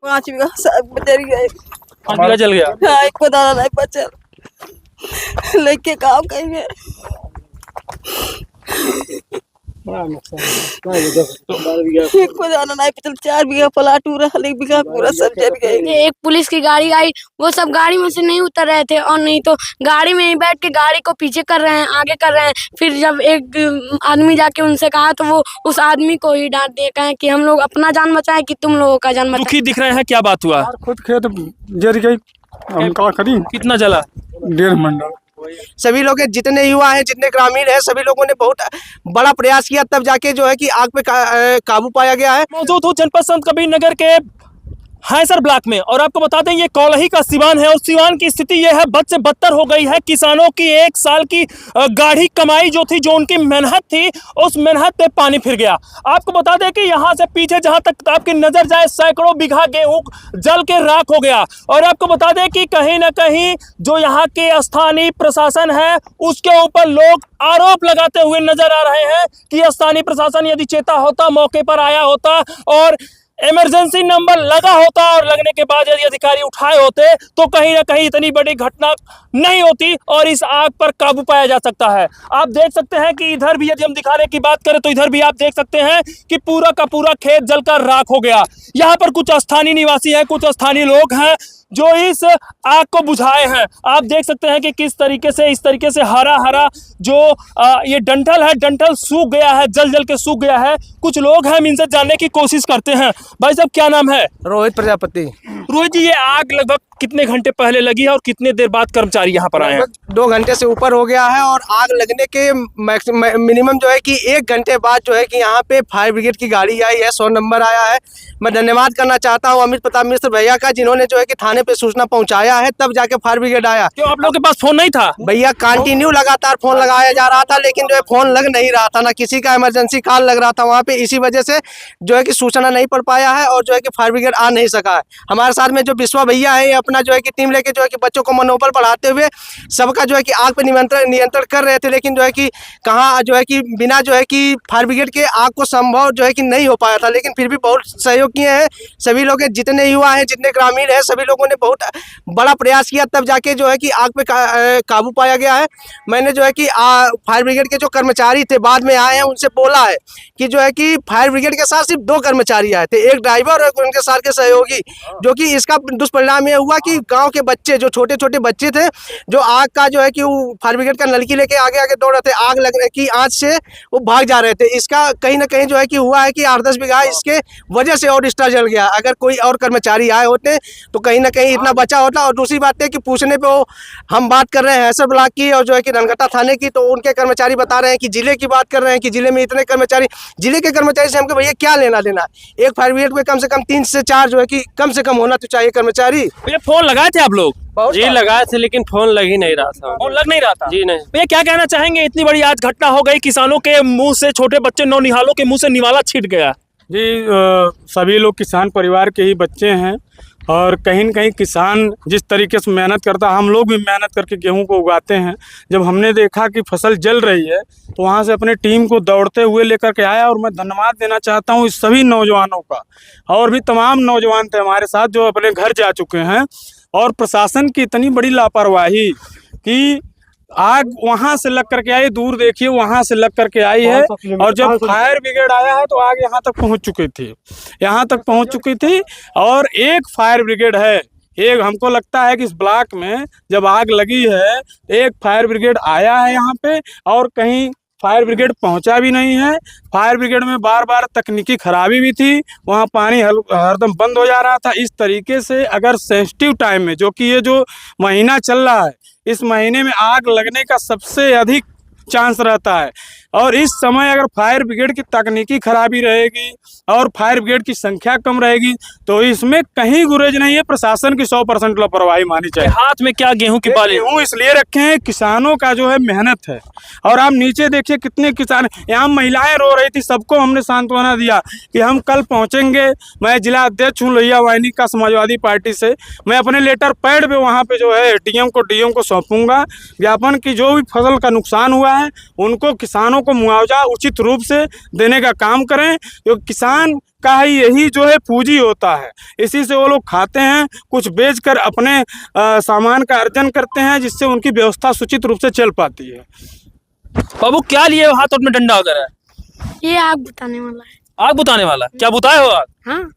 5 बीघा सब जल गए। 5 बीघा जल गया। हाँ, एक दाना नहीं बचल, लेके काम करेंगे। एक को दाना नहीं बचल, 4 बीघा प्लाट पूरा, 1 बीघा पूरा सब जल गए। एक पुलिस की गाड़ी आई, वो सब गाड़ी में से नहीं उतर रहे थे और नहीं तो गाड़ी में ही बैठ के गाड़ी को पीछे कर रहे हैं, आगे कर रहे हैं। फिर जब एक आदमी जाके उनसे कहा तो वो उस आदमी को ही डांट दिए, कहें कि हम लोग अपना जान बचाएं कि तुम लोगों का जान बचाएं। दुखी दिख रहे हैं, क्या बात हुआ? खुद खेत जल गई, हम क्या करें? कितना जला? 1.5 मंडल। सभी लोग जितने युवा हैं, जितने ग्रामीण हैं, सभी लोगों ने बहुत बड़ा प्रयास किया, तब जाके जो है कि आग पे काबू पाया गया है। मौजूद हूँ जनपद संत कबीर नगर के हैसर ब्लॉक में, और आपको बता दें ये कौलही का सिवान है, और सिवान की स्थिति ये है बद से बदतर हो गई है। किसानों की 1 साल की गाढ़ी कमाई जो थी, जो उनकी मेहनत थी, उस मेहनत पे पानी फिर गया। आपको बता दें कि यहाँ से पीछे जहाँ तक आपकी नजर जाए सैकड़ों बीघा गेहूं जल के राख हो गया। और आपको बता दें कि कहीं ना कहीं जो यहाँ के स्थानीय प्रशासन है उसके ऊपर लोग आरोप लगाते हुए नजर आ रहे हैं कि स्थानीय प्रशासन यदि चेता होता, मौके पर आया होता और इमरजेंसी नंबर लगा होता और लगने के बाद यदि अधिकारी उठाए होते तो कहीं ना कहीं इतनी बड़ी घटना नहीं होती और इस आग पर काबू पाया जा सकता है। आप देख सकते हैं कि इधर भी यदि हम दिखाने की बात करें तो इधर भी आप देख सकते हैं कि पूरा का पूरा खेत जलकर राख हो गया। यहाँ पर कुछ स्थानीय निवासी हैं, कुछ स्थानीय लोग हैं जो इस आग को बुझाए हैं। आप देख सकते हैं कि किस तरीके से, इस तरीके से हरा हरा जो ये डंठल है, डंठल सूख गया है, जल जल के सूख गया है। कुछ लोग हैं, हम इनसे जानने की कोशिश करते हैं। भाई साहब क्या नाम है? रोहित प्रजापति। रोहित जी, ये आग लगभग कितने घंटे पहले लगी है और कितने देर बाद कर्मचारी यहाँ पर आए हैं? 2 घंटे से ऊपर हो गया है और आग लगने के मिनिमम जो है कि 1 घंटे बाद जो है कि यहाँ पे फायर ब्रिगेड की गाड़ी आई है, 100 नंबर आया है। मैं धन्यवाद करना चाहता हूँ अमित प्रताप मिश्र भैया का, जिन्होंने जो है कि थाने पे सूचना पहुँचाया है, तब जाके फायर ब्रिगेड आया। क्यों आप लोगों के पास फोन नहीं था? भैया कंटिन्यू लगातार फोन लगाया जा रहा था, लेकिन जो है फोन लग नहीं रहा था, ना किसी का इमरजेंसी कॉल लग रहा था वहाँ पे। इसी वजह से जो है कि सूचना नहीं पड़ पाया है और जो है कि फायर ब्रिगेड आ नहीं सका है। हमारे साथ में जो विश्वा भैया है, ये अपना जो है कि टीम लेके जो है कि बच्चों को मनोबल बढ़ाते हुए सबका जो है कि आग पे नियंत्रण कर रहे थे, लेकिन जो है कि कहाँ जो है कि बिना जो है कि फायर ब्रिगेड के आग को संभव जो है कि नहीं हो पाया था। लेकिन फिर भी बहुत सहयोग किए हैं सभी लोग, जितने युवा हैं, जितने ग्रामीण हैं, सभी लोगों ने बहुत बड़ा प्रयास किया, तब जाके जो है कि आग पे काबू पाया गया है। मैंने जो है कि फायर ब्रिगेड के जो कर्मचारी थे बाद में आए हैं, उनसे बोला है कि जो है कि फायर ब्रिगेड के साथ सिर्फ 2 कर्मचारी आए थे, एक ड्राइवर और उनके साथ के सहयोगी, जो कि इसका दुष्परिणाम ये हुआ कि गांव के बच्चे, जो छोटे छोटे बच्चे थे, जो आग का जो है कि वो फायर ब्रिगेड का नलकी लेके आगे आगे दौड़ रहे थे, आग लगने की आंच से वो भाग जा रहे थे। इसका कहीं ना कहीं जो है कि हुआ है कि 8-10 बीघा इसके वजह से और एक्स्ट्रा जल गया। अगर कोई और कर्मचारी आए होते तो कहीं ना कहीं इतना बचा होता। और दूसरी बात है कि पूछने पे हम बात कर रहे हैं हैसर ब्लॉक की और जो है कि रनघटा थाने की, तो उनके कर्मचारी बता रहे हैं कि जिले की बात कर रहे हैं कि जिले में इतने कर्मचारी, जिले के कर्मचारी से हमको भैया क्या लेना देना। एक फायर ब्रिगेड में कम से कम 3 से 4 जो है कि कम से कम होना तो चाहिए कर्मचारी। ये फोन लगाए थे आप लोग? जी लगाए थे, लेकिन फोन लग ही नहीं रहा था। फोन लग नहीं रहा था? जी नहीं। भैया क्या कहना चाहेंगे, इतनी बड़ी आज घटना हो गई, किसानों के मुंह से, छोटे बच्चे नौनिहालों के मुंह से निवाला छिट गया। जी सभी लोग किसान परिवार के ही बच्चे हैं और कहीं न कहीं किसान जिस तरीके से मेहनत करता है, हम लोग भी मेहनत करके गेहूं को उगाते हैं। जब हमने देखा कि फसल जल रही है तो वहां से अपने टीम को दौड़ते हुए लेकर के आया। और मैं धन्यवाद देना चाहता हूं इस सभी नौजवानों का, और भी तमाम नौजवान थे हमारे साथ जो अपने घर जा चुके हैं। और प्रशासन की इतनी बड़ी लापरवाही कि आग वहां से लग करके आई, दूर देखिए वहां से लग करके आई है, और जब फायर ब्रिगेड आया है तो आग यहाँ तक पहुंच चुकी थी, यहाँ तक पहुंच चुकी थी। और एक फायर ब्रिगेड है, एक हमको लगता है कि इस ब्लॉक में जब आग लगी है एक फायर ब्रिगेड आया है यहाँ पे, और कहीं फायर ब्रिगेड पहुंचा भी नहीं है। फायर ब्रिगेड में बार बार तकनीकी खराबी भी थी, वहाँ पानी हरदम बंद हो जा रहा था। इस तरीके से अगर सेंसिटिव टाइम में, जो कि ये जो महीना चल रहा है, इस महीने में आग लगने का सबसे अधिक चांस रहता है, और इस समय अगर फायर ब्रिगेड की तकनीकी खराबी रहेगी और फायर ब्रिगेड की संख्या कम रहेगी तो इसमें कहीं गुरेज नहीं है। प्रशासन की 100% लापरवाही मानी चाहिए। हाथ में क्या गेहूं की बाली? गेहूं इसलिए रखे हैं, किसानों का जो है मेहनत है। और आप नीचे देखिए कितने किसान, यहाँ महिलाएं रो रही थी, सबको हमने सांत्वना दिया कि हम कल पहुंचेंगे। मैं जिला अध्यक्ष हूँ लोहिया वाहिनी का समाजवादी पार्टी से, मैं अपने लेटर पैड पे वहाँ पे जो है डीएम को सौंपूंगा ज्ञापन की जो भी फसल का नुकसान हुआ है उनको, किसानों को मुआवजा उचित रूप से देने का काम करें। क्योंकि किसान का ही यही जो है पूंजी होता है। इसी से वो लोग खाते हैं, कुछ बेचकर अपने सामान का अर्जन करते हैं, जिससे उनकी व्यवस्था सुचित रूप से चल पाती है। बाबू क्या लिए हो हाथों में डंडा वगैरह? ये आग बुताने वाला है। आग बुताने वाला? क्या बुताए हो आग? हाँ।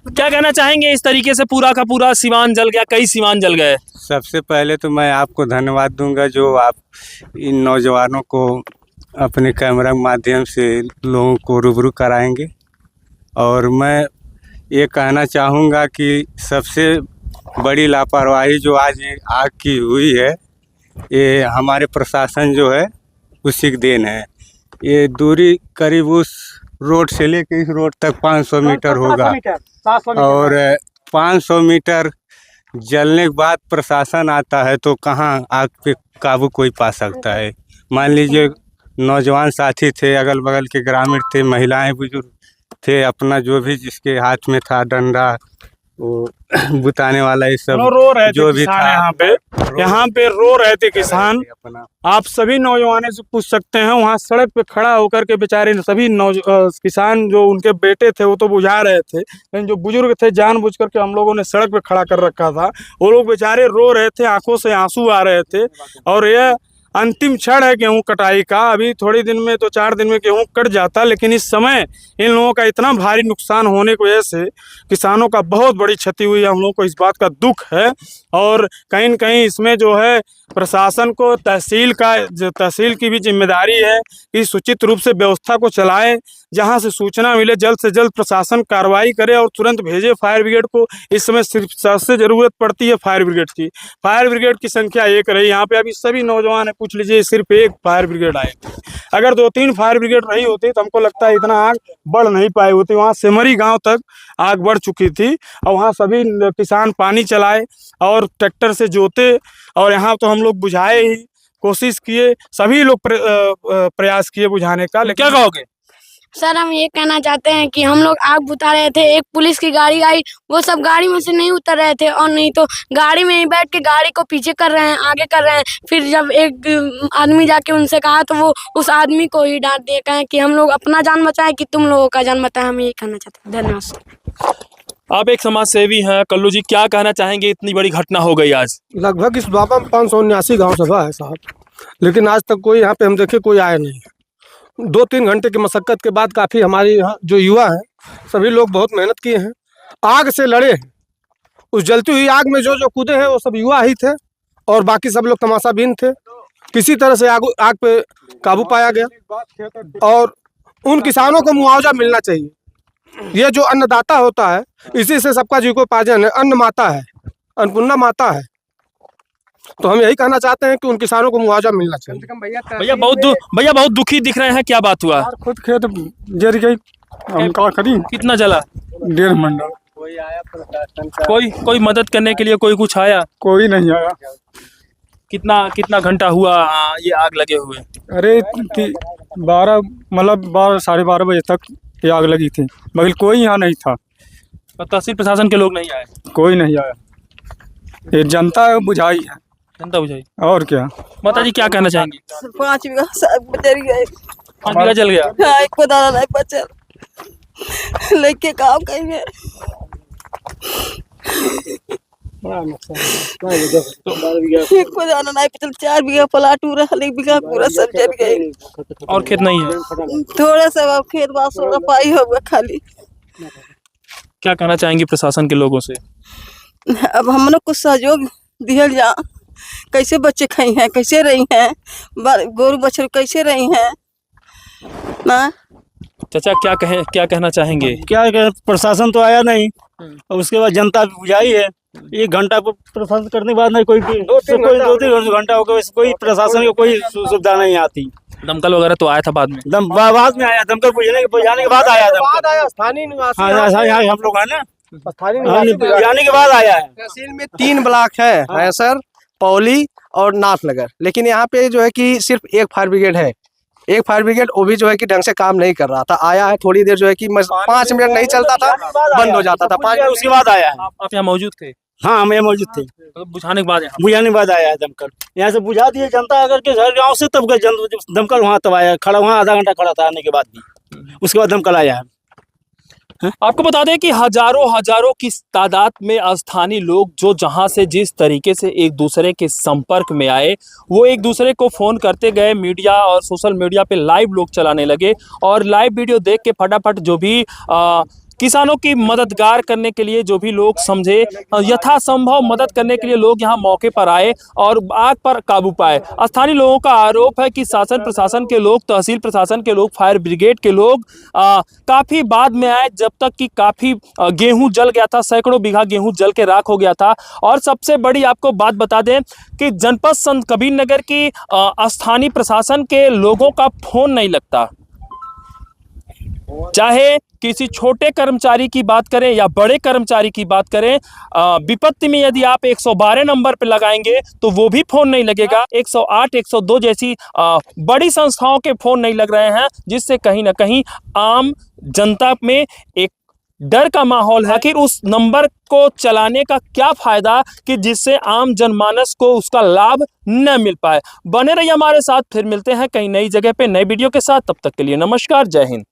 क्या कहना चाहेंगे इस तरीके से पूरा का पूरा सिवान जल गया, कई सिवान जल गए? सबसे पहले तो मैं आपको धन्यवाद दूंगा जो आप इन नौजवानों को अपने कैमरा के माध्यम से लोगों को रूबरू कराएंगे। और मैं ये कहना चाहूँगा कि सबसे बड़ी लापरवाही जो आज ये आग की हुई है, ये हमारे प्रशासन जो है उसी की देन है। ये दूरी करीब उस रोड से लेकर इस रोड तक 500 मीटर होगा, और 500 मीटर जलने के बाद प्रशासन आता है तो कहाँ आग पे काबू कोई पा सकता है। मान लीजिए नौजवान साथी थे, अगल बगल के ग्रामीण थे, महिलाएं बुजुर्ग थे, अपना जो भी जिसके हाथ में था डंडा, वो बुताने वाला, ये सब रो रहे थे जो भी था यहाँ पे रो रहे थे किसान। अपना आप सभी नौजवानों से पूछ सकते हैं, वहाँ सड़क पे खड़ा होकर के बेचारे सभी किसान जो उनके बेटे थे वो तो बुझा रहे थे, लेकिन जो बुजुर्ग थे जानबूझ करके हम लोगों ने सड़क पे खड़ा कर रखा था। वो लोग बेचारे रो रहे थे, आंखों से आंसू आ रहे थे। और यह अंतिम क्षण है गेहूं कटाई का। अभी थोड़ी दिन में, 2-4 दिन में गेहूं कट जाता, लेकिन इस समय इन लोगों का इतना भारी नुकसान होने की वजह से किसानों का बहुत बड़ी क्षति हुई है। हम लोगों को इस बात का दुख है। और कहीं न कहीं इसमें जो है प्रशासन को तहसील की भी जिम्मेदारी है कि सूचित रूप से व्यवस्था को चलाए। जहां से सूचना मिले जल्द से जल्द प्रशासन कार्रवाई करे और तुरंत भेजे फायर ब्रिगेड को। इस समय सिर्फ सबसे ज़रूरत पड़ती है फायर ब्रिगेड की। फायर ब्रिगेड की संख्या 1 रही यहाँ पे। अभी सभी नौजवान है, पूछ लीजिए, सिर्फ 1 फायर ब्रिगेड आए थे। अगर 2-3 फायर ब्रिगेड रही होती तो हमको लगता है इतना आग बढ़ नहीं पाई होती। वहाँ सेमरी गाँव तक आग बढ़ चुकी थी और वहाँ सभी किसान पानी चलाए और ट्रैक्टर से जोते, और यहाँ तो हम लोग बुझाए ही, कोशिश किए, सभी लोग प्रयास किए बुझाने का। लेकिन क्या कहोगे? सर हम ये कहना चाहते हैं कि हम लोग आग बुता रहे थे, एक पुलिस की गाड़ी आई, वो सब गाड़ी में से नहीं उतर रहे थे, और नहीं तो गाड़ी में ही बैठ के गाड़ी को पीछे कर रहे हैं, आगे कर रहे हैं। फिर जब एक आदमी जाके उनसे कहा तो वो उस आदमी को ही डांट दिए, कहें कि हम लोग अपना जान बचाएं कि तुम लोगों का जान बचाएं। हम ये कहना चाहते हैं। धन्यवाद सर। आप एक समाज सेवी हैं कल्लू जी, क्या कहना चाहेंगे? इतनी बड़ी घटना हो गई आज। लगभग इस बाबा में 579 गाँव सभा है साहब, लेकिन आज तक कोई यहाँ पे हम देखे कोई आया नहीं। 2-3 घंटे की मशक्कत के बाद काफ़ी हमारे यहाँ जो युवा हैं सभी लोग बहुत मेहनत किए हैं, आग से लड़े हैं। उस जलती हुई आग में जो कूदे हैं वो सब युवा ही थे, और बाकी सब लोग तमाशाबीन थे। किसी तरह से आग पे काबू पाया गया, और उन किसानों को मुआवजा मिलना चाहिए। ये जो अन्नदाता होता है, इसी से सबका जीविकोपार्जन है। अन्न माता है, अन्नपूर्णा माता है। तो हम यही कहना चाहते हैं कि उन किसानों को मुआवजा मिलना चाहिए। भैया बहुत दुखी दिख रहे हैं, क्या बात हुआ? खुद खेत जल गई, हम क्या करें? कितना जला? 1.5 मंडल। कोई आया प्रशासन का? कोई मदद करने के लिए कोई कुछ आया? कोई नहीं आया। कितना घंटा हुआ ये आग लगे हुए? अरे 12 साढ़े 12 बजे तक ये आग लगी थी, मगर कोई यहाँ नहीं था। और तहसील प्रशासन के लोग नहीं आए? कोई नहीं आया। ये जनता बुझाई है, जनता बुझाई। और क्या। माता जी क्या कहना चाहेंगी? 5 बीघा साग जल गए। 5 बीघा जल गया? हाँ, एक दाना नहीं बचल, लेके काम कहेंगे। एक दाना नहीं बचल, 4 बीघा प्लाट रहा, 1 बीघा पूरा सब जल गए। और खेत नहीं है? थोड़ा सा खेत बास होगा, पाई होगा खाली। क्या कहना चाहेंगी प्रशासन के लोगों से? अब हम लोग को सहयोग दिया जा, कैसे बच्चे खाई हैं, कैसे रही हैं, गोरू बछड़ कैसे रही हैं ना। चाचा क्या कहना चाहेंगे? क्या प्रशासन तो आया नहीं, और उसके बाद जनता बुझाई है। 1 घंटा प्रशासन करने के बाद नहीं, कोई 2-3 घंटा हो गया, कोई प्रशासन की कोई सुविधा नहीं आती। दमकल वगैरह तो आया था बाद में? बाद में आया, दमकल बुझाने के बाद आया। स्थानीय निवासी हम लोग है ना, बुझाने के बाद आया है। तहसील में 3 ब्लॉक है सर, पौली और नाथनगर, लेकिन यहाँ पे जो है कि सिर्फ 1 फायर ब्रिगेड है। 1 फायर ब्रिगेड, वो भी जो है कि ढंग से काम नहीं कर रहा था। आया है थोड़ी देर, जो है कि 5 मिनट नहीं चलता था, बंद हो जाता था। 5 मिनट उसके बाद आया है। आप यहाँ मौजूद थे? हाँ, हम यहाँ मौजूद थे। तो बुझाने के बाद बुझाने के बाद आया है दमकल। यहाँ से बुझा दिए जनता अगर के घर गाँव से, तब दमकल वहाँ तब आया। खड़ा वहाँ आधा घंटा खड़ा था आने के बाद भी, उसके बाद दमकल आया है। आपको बता दें कि हजारों की तादाद में स्थानीय लोग जो जहां से जिस तरीके से एक दूसरे के संपर्क में आए, वो एक दूसरे को फोन करते गए। मीडिया और सोशल मीडिया पे लाइव लोग चलाने लगे और लाइव वीडियो देख के फटाफट जो भी किसानों की मददगार करने के लिए जो भी लोग समझे यथासंभव मदद करने के लिए लोग यहाँ मौके पर आए और आग पर काबू पाए। स्थानीय लोगों का आरोप है कि शासन प्रशासन के लोग, तहसील प्रशासन के लोग, फायर ब्रिगेड के लोग काफ़ी बाद में आए, जब तक कि काफ़ी गेहूं जल गया था, सैकड़ों बीघा गेहूं जल के राख हो गया था। और सबसे बड़ी आपको बात बता दें कि जनपद संत कबीर नगर की स्थानीय प्रशासन के लोगों का फोन नहीं लगता। चाहे किसी छोटे कर्मचारी की बात करें या बड़े कर्मचारी की बात करें, विपत्ति में यदि आप 112 नंबर पर लगाएंगे तो वो भी फोन नहीं लगेगा। 108, 102 जैसी बड़ी संस्थाओं के फोन नहीं लग रहे हैं, जिससे कहीं ना कहीं आम जनता में एक डर का माहौल है। आखिर उस नंबर को चलाने का क्या फायदा कि जिससे आम जनमानस को उसका लाभ न मिल पाए। बने रहिए हमारे साथ, फिर मिलते हैं कहीं नई जगह पे नई वीडियो के साथ। तब तक के लिए नमस्कार, जय हिंद।